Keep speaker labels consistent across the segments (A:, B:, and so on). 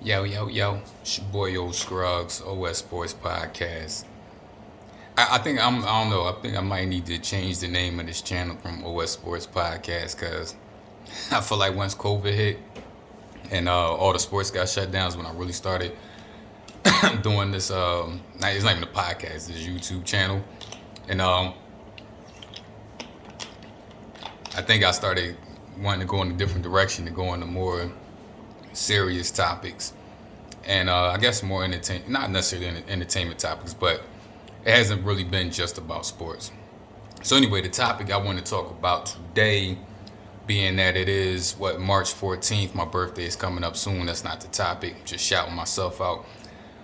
A: Yo, yo, yo. It's your boy Old Scruggs, OS Sports Podcast. I think I don't know. I think I might need to change the name of this channel from OS Sports Podcast because I feel like once COVID hit and all the sports got shut down is when I really started doing this. It's not even a podcast, this YouTube channel. And I think I started wanting to go in a different direction, to go into more serious topics. And I guess more not necessarily entertainment topics, but it hasn't really been just about sports. So anyway, the topic I want to talk about today, being that it is March 14th, my birthday is coming up soon. That's not the topic, just shouting myself out.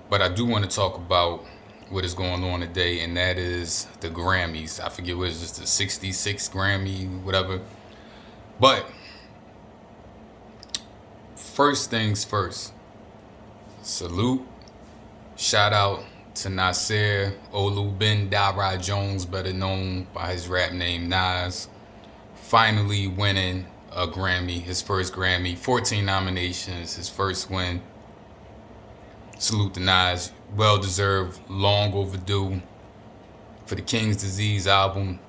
A: But I do want to talk about what is going on today, and that is the Grammys. I forget what it is, the 66th Grammy, whatever. But first things first. Salute, shout out to Nasir Oluben Dara Jones, better known by his rap name Nas, finally winning a Grammy, his first Grammy, 14 nominations, his first win. Salute to Nas, well deserved, long overdue for the King's Disease album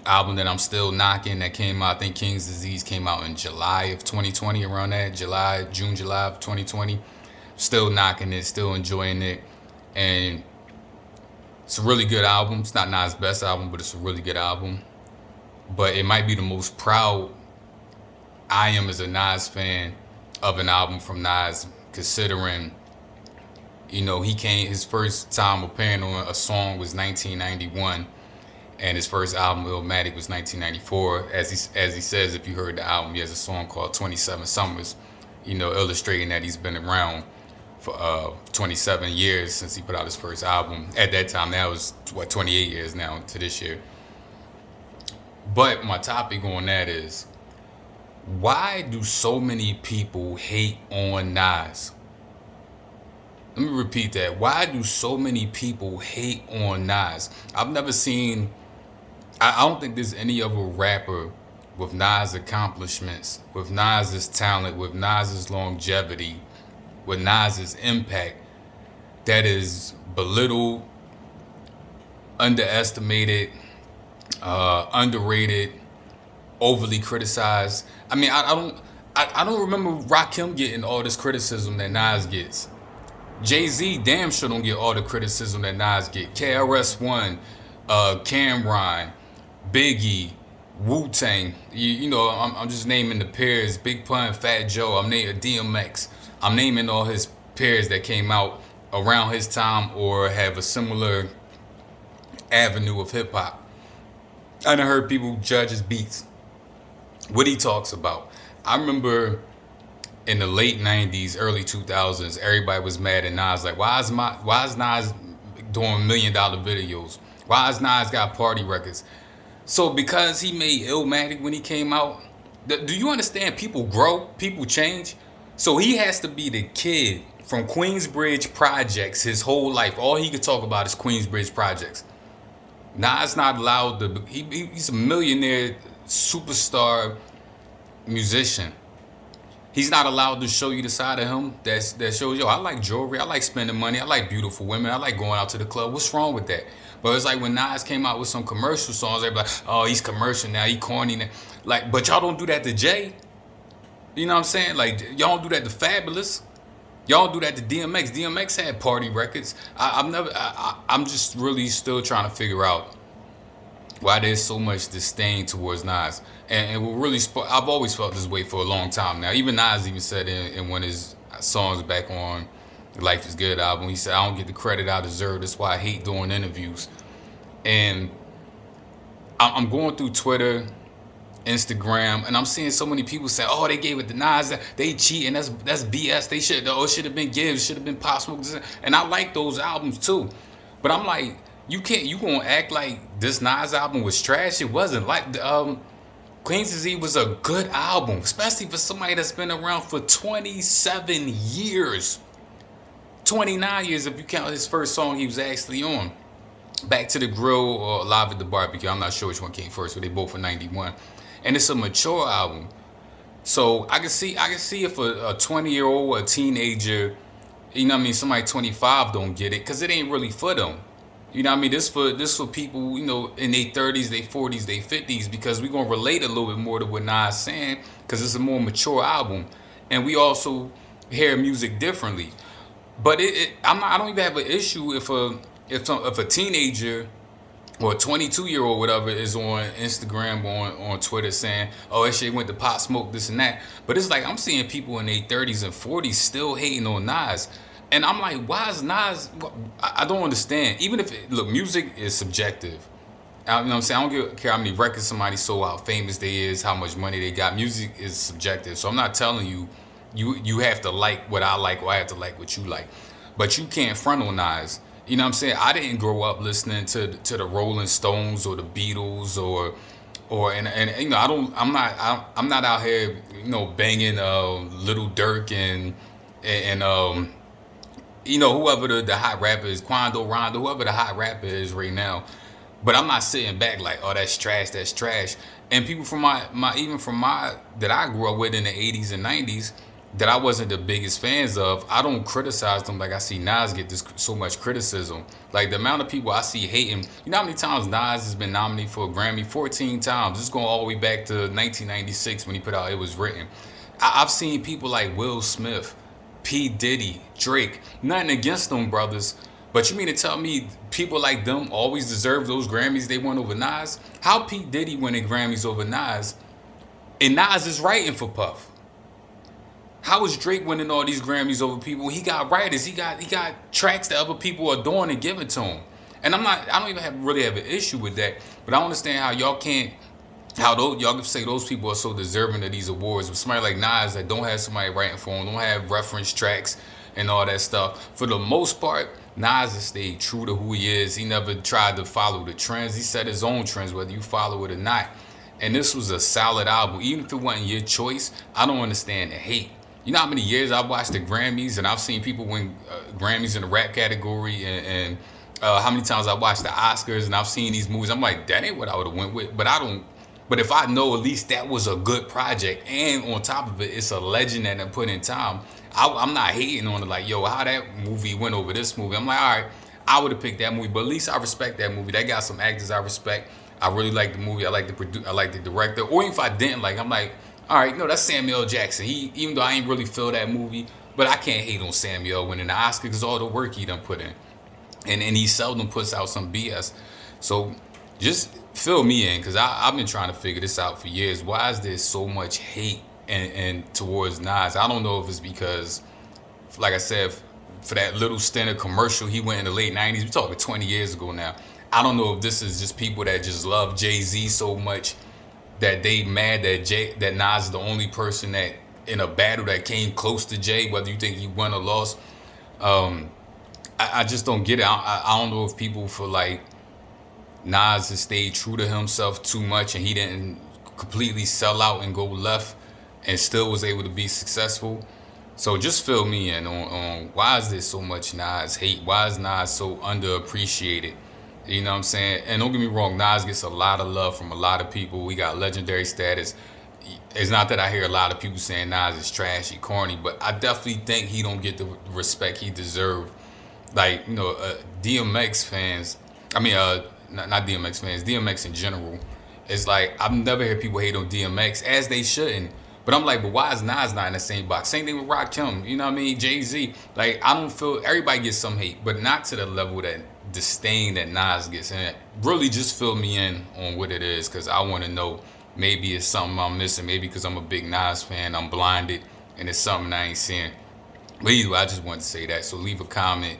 A: that I'm still knocking, that came out. I think King's Disease came out in July of 2020, around that, June, July of 2020. Still knocking it, still enjoying it, and it's a really good album. It's not Nas' best album, but it's a really good album. But it might be the most proud I am as a Nas fan of an album from Nas, considering, his first time appearing on a song was 1991, and his first album, Illmatic, was 1994. As he says, if you heard the album, he has a song called 27 Summers, illustrating that he's been around for 27 years since he put out his first album. At that time, that was 28 years now to this year. But my topic on that is, why do so many people hate on Nas? Let me repeat that. Why do so many people hate on Nas? I've never seen, I don't think there's any other rapper with Nas' accomplishments, with Nas' talent, with Nas' longevity, with Nas' impact, that is belittled, underestimated, underrated, overly criticized. I mean, I don't remember Rakim getting all this criticism that Nas gets. Jay-Z damn sure don't get all the criticism that Nas get. KRS-One, Cam'ron, Biggie, Wu-Tang. I'm just naming the peers. Big Pun, Fat Joe. I'm naming DMX. I'm naming all his peers that came out around his time or have a similar avenue of hip hop. I done heard people judge his beats, what he talks about. I remember in the late 90s, early 2000s, everybody was mad at Nas. Like, why is Nas doing $1 million videos? Why is Nas got party records? So because he made Illmatic when he came out, do you understand? People grow, people change. So he has to be the kid from Queensbridge Projects his whole life. All he could talk about is Queensbridge Projects. Nas not allowed to. He's a millionaire, superstar musician. He's not allowed to show you the side of him that shows, I like jewelry, I like spending money, I like beautiful women, I like going out to the club. What's wrong with that? But it's like when Nas came out with some commercial songs, everybody like, oh, he's commercial now, he corny now. Like, but y'all don't do that to Jay. You know what I'm saying? Like, y'all don't do that to Fabulous. Y'all don't do that to DMX. DMX had party records. I'm just really still trying to figure out why there's so much disdain towards Nas. And what really, I've always felt this way for a long time now. Even Nas even said in one of his songs back on the Life is Good album, he said, I don't get the credit I deserve. That's why I hate doing interviews. And I'm going through Twitter, Instagram, and I'm seeing so many people say, oh, they gave it to Nas, they cheating, that's BS, they should have been Gibbs, should have been Pop Smoke. And I like those albums too. But I'm like, you gonna act like this Nas album was trash. It wasn't. Like Queen's Disease was a good album, especially for somebody that's been around for 27 years. 29 years if you count his first song he was actually on. Back to the Grill or Live at the Barbecue. I'm not sure which one came first, but they both were 91. And it's a mature album. So I can see if a 20-year-old or a teenager You know what I mean? Somebody 25 don't get it because it ain't really for them. You know what I mean? This for people, you know, in their 30s, their 40s, their 50s, because we gonna relate a little bit more to what Nas saying, because it's a more mature album, and we also hear music differently. But I don't even have an issue if a teenager or a 22-year-old whatever is on Instagram or on Twitter saying, "Oh, that shit went to Pop Smoke, this and that." But it's like I'm seeing people in their 30s and 40s still hating on Nas, and I'm like, why is Nas? I don't understand. Even if look, music is subjective. You know what I'm saying? I don't care how many records somebody sold, how famous they is, how much money they got. Music is subjective. So I'm not telling you, you have to like what I like, or I have to like what you like. But you can't front on Nas. You know what I'm saying? I didn't grow up listening to the Rolling Stones or the Beatles or and you know I'm not out here, you know, banging Little Dirk and you know, whoever the hot rapper is, Quando, Rondo, whoever the hot rapper is right now. But I'm not sitting back like, oh, that's trash, that's trash. And people from my even from my that I grew up with in the 80s and 90s that I wasn't the biggest fans of, I don't criticize them like I see Nas get this so much criticism. Like the amount of people I see hating. You know how many times Nas has been nominated for a Grammy? 14 times. It's going all the way back to 1996 when he put out It Was Written. I've seen people like Will Smith, P. Diddy, Drake. Nothing against them brothers. But you mean to tell me people like them always deserve those Grammys they won over Nas? How P. Diddy winning Grammys over Nas, and Nas is writing for Puff? How is Drake winning all these Grammys over people? He got writers. He got tracks that other people are doing and giving to him. And I don't even really have an issue with that. But I understand how y'all can't, how y'all can say those people are so deserving of these awards. But somebody like Nas that don't have somebody writing for him, don't have reference tracks and all that stuff. For the most part, Nas has stayed true to who he is. He never tried to follow the trends. He set his own trends, whether you follow it or not. And this was a solid album. Even if it wasn't your choice, I don't understand the hate. You know how many years I've watched the Grammys and I've seen people win Grammys in the rap category, and how many times I watched the Oscars and I've seen these movies. I'm like, that ain't what I would have went with. But I don't. But if I know at least that was a good project, and on top of it, it's a legend that I put in time, I'm not hating on it like, yo, how that movie went over this movie. I'm like, all right, I would have picked that movie, but at least I respect that movie. They got some actors I respect. I really like the movie. I like I like the director. Or even if I didn't like, I'm like, all right, no, that's Samuel Jackson. Even though I ain't really feel that movie, but I can't hate on Samuel winning the Oscar because all the work he done put in, and he seldom puts out some BS. So just fill me in, because I've been trying to figure this out for years. Why is there so much hate and towards Nas? I don't know if it's because, like I said, for that little stint of commercial he went in the late 90s. We're talking 20 years ago now. I don't know if this is just people that just love Jay-Z so much that they mad that Nas is the only person that in a battle that came close to Jay, whether you think he won or lost. I just don't get it. I don't know if people feel like Nas has stayed true to himself too much and he didn't completely sell out and go left and still was able to be successful. So just fill me in on why is there so much Nas hate? Why is Nas so underappreciated? You know what I'm saying? And don't get me wrong, Nas gets a lot of love from a lot of people. We got legendary status. It's not that I hear a lot of people saying Nas is trashy, corny, but I definitely think he don't get the respect he deserved. Like, you know, DMX fans, not DMX fans, DMX in general. It's like, I've never heard people hate on DMX, as they shouldn't. But I'm like, but why is Nas not in the same box? Same thing with Rakim, you know what I mean? Jay-Z. Like, I don't feel, everybody gets some hate, but not to the level that disdain that Nas gets. And really just fill me in on what it is, because I want to know. Maybe it's something I'm missing. Maybe because I'm a big Nas fan, I'm blinded, and it's something I ain't seeing. But either way, I just wanted to say that. So leave a comment.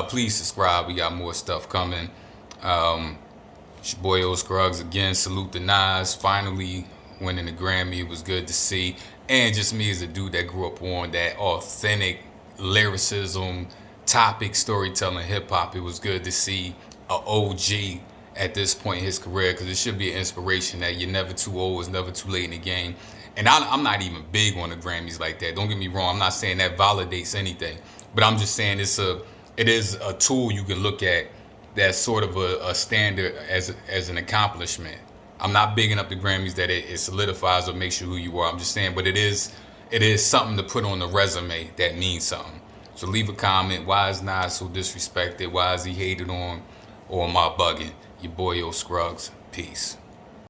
A: Please subscribe. We got more stuff coming. It's your boy O Scruggs again. Salute to Nas. Finally winning the Grammy. It was good to see. And just me as a dude that grew up on that authentic lyricism, topic, storytelling, hip-hop. It was good to see a OG at this point in his career, because it should be an inspiration that you're never too old, it's never too late in the game. And I'm not even big on the Grammys like that. Don't get me wrong. I'm not saying that validates anything, but I'm just saying it is a tool you can look at that's sort of a standard as an accomplishment. I'm not bigging up the Grammys that it solidifies or makes you who you are. I'm just saying, but it is something to put on the resume that means something. So leave a comment. Why is Nas so disrespected? Why is he hated on? Or am I bugging? Your boy Yo Scruggs. Peace.